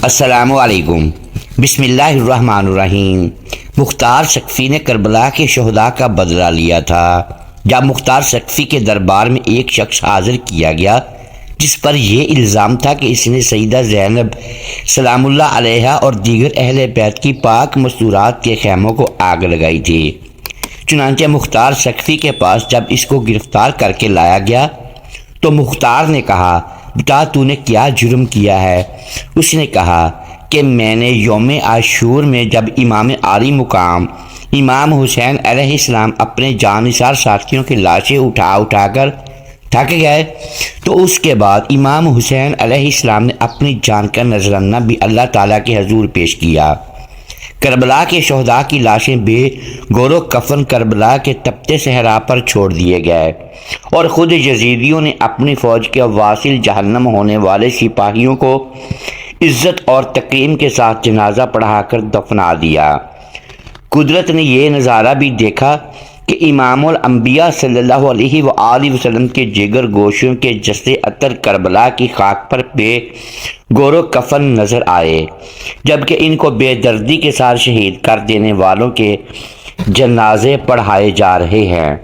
السلام علیکم۔ بسم اللہ الرحمن الرحیم۔ مختار سقفی نے کربلا کے شہداء کا بدلہ لیا تھا۔ جب مختار سقفی کے دربار میں ایک شخص حاضر کیا گیا جس پر یہ الزام تھا کہ اس نے سیدہ زینب سلام اللہ علیہا اور دیگر اہل بیت کی پاک مستورات کے خیموں کو آگ لگائی تھی، چنانچہ مختار سقفی کے پاس جب اس کو گرفتار کر کے لایا گیا تو مختار نے کہا، بتا تو نے کیا جرم کیا ہے؟ اس نے کہا کہ میں نے یوم عاشور میں جب امام عالی مقام امام حسین علیہ السلام اپنے جانثار ساتھیوں کی لاشیں اٹھا کر تھک گئے تو اس کے بعد امام حسین علیہ السلام نے اپنی جان کا نذرانہ بھی اللہ تعالیٰ کے حضور پیش کیا۔ کربلا کے شہداء کی لاشیں بے گور و کفن کربلا کے تپتے صحرا پر چھوڑ دیے گئے اور خود یزیدیوں نے اپنی فوج کے واصل جہنم ہونے والے سپاہیوں کو عزت اور تکریم کے ساتھ جنازہ پڑھا کر دفنا دیا۔ قدرت نے یہ نظارہ بھی دیکھا کہ امام الانبیاء صلی اللہ علیہ وآلہ وسلم کے جگر گوشوں کے جسد عطر کربلا کی خاک پر بے گور و کفن نظر آئے، جبکہ ان کو بے دردی کے ساتھ شہید کر دینے والوں کے جنازے پڑھائے جا رہے ہیں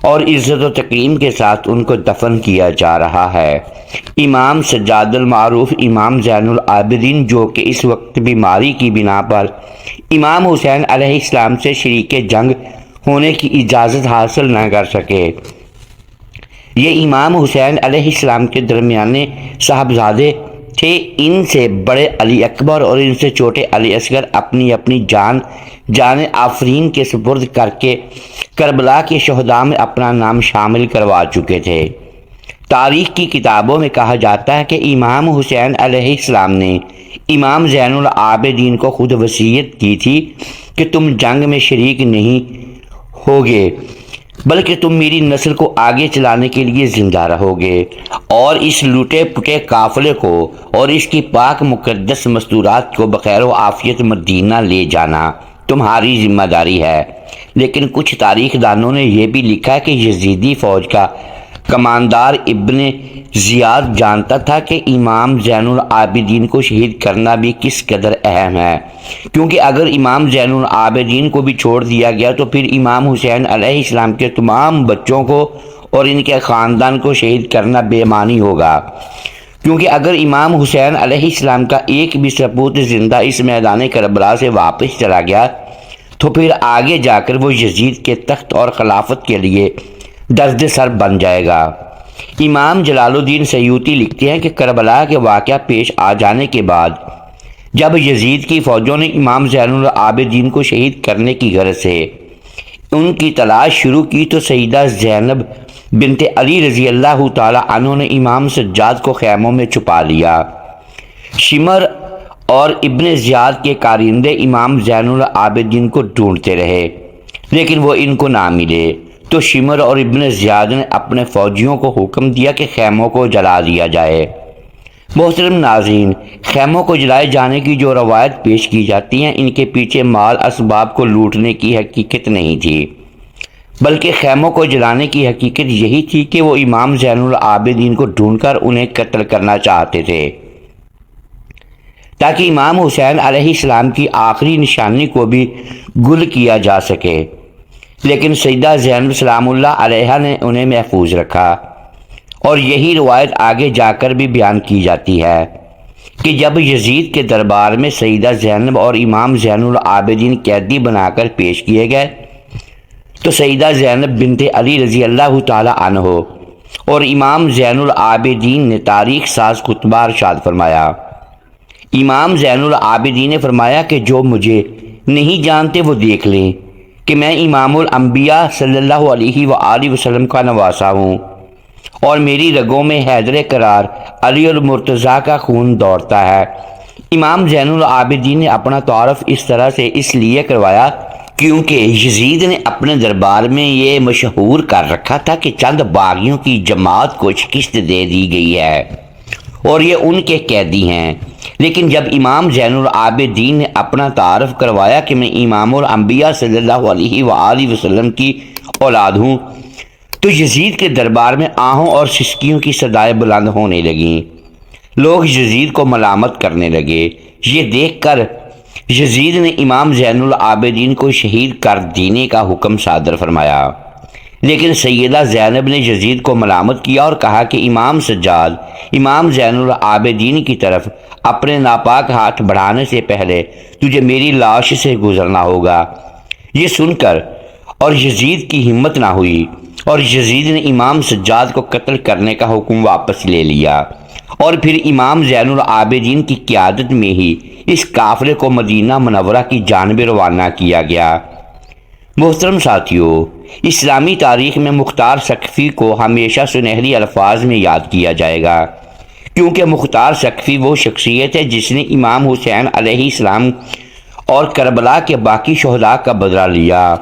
اور عزت و تکریم کے ساتھ ان کو دفن کیا جا رہا ہے۔ امام سجاد المعروف امام زین العابدین، جو کہ اس وقت بیماری کی بنا پر امام حسین علیہ السلام سے شریک جنگ ہونے کی اجازت حاصل نہ کر سکے، یہ امام حسین علیہ السلام کے درمیانے صاحبزادے تھے۔ ان سے بڑے علی اکبر اور ان سے چھوٹے علی اصغر اپنی اپنی جان آفرین کے سپرد کر کے کربلا کے شہداء میں اپنا نام شامل کروا چکے تھے۔ تاریخ کی کتابوں میں کہا جاتا ہے کہ امام حسین علیہ السلام نے امام زین العابدین کو خود وصیت کی تھی کہ تم جنگ میں شریک نہیں ہوگے بلکہ تم میری نسل کو آگے چلانے کے لیے زندہ رہو گے اور اس لوٹے پٹے قافلے کو اور اس کی پاک مقدس مستورات کو بخیر و عافیت مدینہ لے جانا تمہاری ذمہ داری ہے۔ لیکن کچھ تاریخ دانوں نے یہ بھی لکھا کہ یزیدی فوج کا کماندار ابن زیاد جانتا تھا کہ امام زین العابدین کو شہید کرنا بھی کس قدر اہم ہے، کیونکہ اگر امام زین العابدین کو بھی چھوڑ دیا گیا تو پھر امام حسین علیہ السلام کے تمام بچوں کو اور ان کے خاندان کو شہید کرنا بے معنی ہوگا، کیونکہ اگر امام حسین علیہ السلام کا ایک بھی سپوت زندہ اس میدان کربلا سے واپس چلا گیا تو پھر آگے جا کر وہ یزید کے تخت اور خلافت کے لیے درد سر بن جائے گا۔ امام جلال الدین سیوطی لکھتے ہیں کہ کربلا کے واقعہ پیش آ جانے کے بعد جب یزید کی فوجوں نے امام زین العابدین کو شہید کرنے کی غرض سے ان کی تلاش شروع کی تو سیدہ زینب بنت علی رضی اللہ تعالی عنہ نے امام سجاد کو خیموں میں چھپا لیا۔ شمر اور ابن زیاد کے کارندے امام زین العابدین کو ڈھونڈتے رہے لیکن وہ ان کو نہ ملے تو شمر اور ابن زیاد نے اپنے فوجیوں کو حکم دیا کہ خیموں کو جلا دیا جائے۔ محترم ناظرین، خیموں کو جلائے جانے کی جو روایت پیش کی جاتی ہیں ان کے پیچھے مال اسباب کو لوٹنے کی حقیقت نہیں تھی، بلکہ خیموں کو جلانے کی حقیقت یہی تھی کہ وہ امام زین العابدین کو ڈھونڈ کر انہیں قتل کرنا چاہتے تھے تاکہ امام حسین علیہ السلام کی آخری نشانی کو بھی گل کیا جا سکے، لیکن سیدہ زینب سلام اللہ علیہا نے انہیں محفوظ رکھا۔ اور یہی روایت آگے جا کر بھی بیان کی جاتی ہے کہ جب یزید کے دربار میں سیدہ زینب اور امام زین العابدین قیدی بنا کر پیش کیے گئے تو سیدہ زینب بنت علی رضی اللہ تعالی عنہ اور امام زین العابدین نے تاریخ ساز خطبہ ارشاد فرمایا۔ امام زین العابدین نے فرمایا کہ جو مجھے نہیں جانتے وہ دیکھ لیں کہ میں امام الانبیاء صلی اللہ علیہ وآلہ وسلم کا نواسا ہوں اور میری رگوں میں حیدر قرار علی المرتضیٰ کا خون دوڑتا ہے۔ امام زین العابدین نے اپنا تعارف اس طرح سے اس لیے کروایا کیونکہ یزید نے اپنے دربار میں یہ مشہور کر رکھا تھا کہ چند باغیوں کی جماعت کو شکست دے دی گئی ہے اور یہ ان کے قیدی ہیں۔ لیکن جب امام زین العابدین نے اپنا تعارف کروایا کہ میں امام الانبیاء صلی اللہ علیہ وآلہ وسلم کی اولاد ہوں تو یزید کے دربار میں آہوں اور سسکیوں کی صدائیں بلند ہونے لگیں۔ لوگ یزید کو ملامت کرنے لگے یہ دیکھ کر یزید نے امام زین العابدین کو شہید کر دینے کا حکم صادر فرمایا، لیکن سیدہ زینب نے یزید کو ملامت کیا اور کہا کہ امام سجاد امام زین العابدین کی طرف اپنے ناپاک ہاتھ بڑھانے سے پہلے تجھے میری لاش سے گزرنا ہوگا۔ یہ سن کر اور یزید کی ہمت نہ ہوئی اور یزید نے امام سجاد کو قتل کرنے کا حکم واپس لے لیا، اور پھر امام زین العابدین کی قیادت میں ہی اس قافلے کو مدینہ منورہ کی جانب روانہ کیا گیا۔ محترم ساتھیو، اسلامی تاریخ میں مختار ثقفی کو ہمیشہ سنہری الفاظ میں یاد کیا جائے گا، کیونکہ مختار ثقفی وہ شخصیت ہے جس نے امام حسین علیہ السلام اور کربلا کے باقی شہداء کا بدلہ لیا،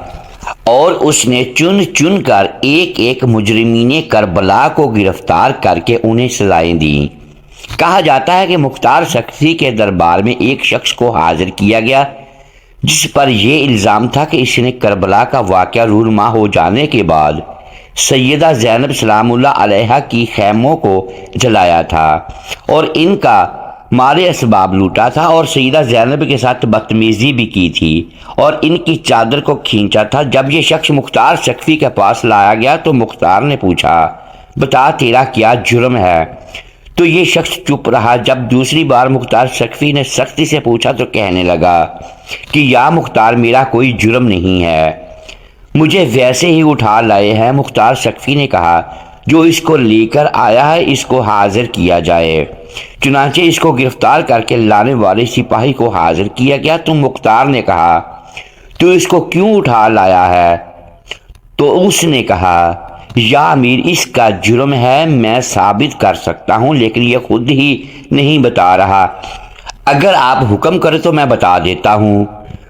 اور اس نے چن چن کر ایک ایک مجرمین کربلا کو گرفتار کر کے انہیں سزائیں دیں۔ کہا جاتا ہے کہ مختار ثقفی کے دربار میں ایک شخص کو حاضر کیا گیا جس پر یہ الزام تھا کہ اس نے کربلا کا واقعہ رونما ہو جانے کے بعد سیدہ زینب سلام اللہ علیہا کی خیموں کو جلایا تھا اور ان کا مال اسباب لوٹا تھا، اور سیدہ زینب کے ساتھ بدتمیزی بھی کی تھی اور ان کی چادر کو کھینچا تھا۔ جب یہ شخص مختار ثقفی کے پاس لایا گیا تو مختار نے پوچھا، بتا تیرا کیا جرم ہے؟ تو یہ شخص چپ رہا۔ جب دوسری بار مختار ثقفی نے سختی سے پوچھا تو کہنے لگا کہ یا مختار، میرا کوئی جرم نہیں ہے، مجھے ویسے ہی اٹھا لائے ہیں۔ مختار ثقفی نے کہا، جو اس کو لے کر آیا ہے اس کو حاضر کیا جائے۔ چنانچہ اس کو گرفتار کر کے لانے والے سپاہی کو حاضر کیا گیا تو مختار نے کہا، تو اس کو کیوں اٹھا لایا ہے؟ تو اس نے کہا، یا امیر، اس کا جرم ہے میں ثابت کر سکتا ہوں، لیکن یہ خود ہی نہیں بتا رہا، اگر آپ حکم کریں تو میں بتا دیتا ہوں۔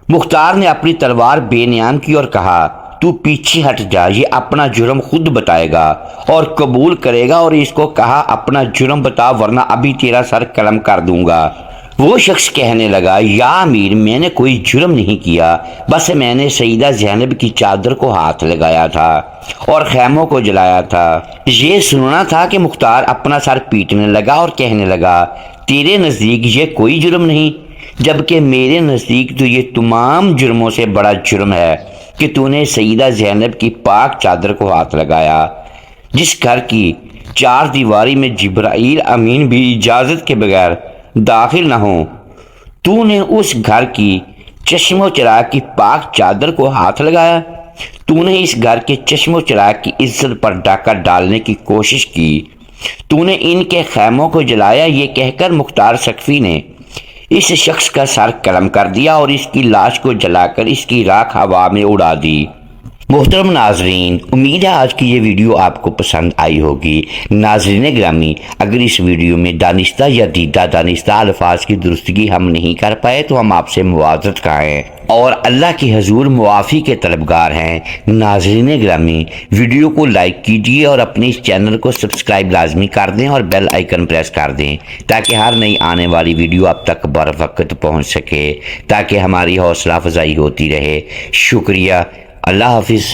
مختار نے اپنی تلوار بے نیام کی اور کہا، تو پیچھے ہٹ جا، یہ اپنا جرم خود بتائے گا اور قبول کرے گا، اور اس کو کہا اپنا جرم بتا ورنہ ابھی تیرا سر قلم کر دوں گا۔ وہ شخص کہنے لگا، یا امیر، میں نے کوئی جرم نہیں کیا، بس میں نے سیدہ زینب کی چادر کو ہاتھ لگایا تھا اور خیموں کو جلایا تھا۔ یہ سننا تھا کہ مختار اپنا سر پیٹنے لگا اور کہنے لگا، تیرے نزدیک یہ کوئی جرم نہیں، جبکہ میرے نزدیک تو یہ تمام جرموں سے بڑا جرم ہے کہ تو نے سیدہ زینب کی پاک چادر کو ہاتھ لگایا، جس گھر کی چار دیواری میں جبرائیل امین بھی اجازت کے بغیر داخل نہ ہوں۔ تو نے اس گھر کی چشم و چراغ کی پاک چادر کو ہاتھ لگایا، تو نے اس گھر کے چشم و چراغ کی عزت پر ڈاکہ ڈالنے کی کوشش کی، تو نے ان کے خیموں کو جلایا۔ یہ کہہ کر مختار ثقفی نے اس شخص کا سر قلم کر دیا اور اس کی لاش کو جلا کر اس کی راکھ ہوا میں اڑا دی۔ محترم ناظرین، امید ہے آج کی یہ ویڈیو آپ کو پسند آئی ہوگی۔ ناظرین گرامی، اگر اس ویڈیو میں دانستہ یا دیدہ دانستہ الفاظ کی درستگی ہم نہیں کر پائے تو ہم آپ سے معذرت خواہیں اور اللہ کی حضور معافی کے طلبگار ہیں۔ ناظرین گرامی، ویڈیو کو لائک کیجیے اور اپنے اس چینل کو سبسکرائب لازمی کر دیں اور بیل آئیکن پریس کر دیں تاکہ ہر نئی آنے والی ویڈیو آپ تک بر وقت پہنچ سکے، تاکہ ہماری حوصلہ افزائی ہوتی رہے۔ شکریہ، اللہ حافظ۔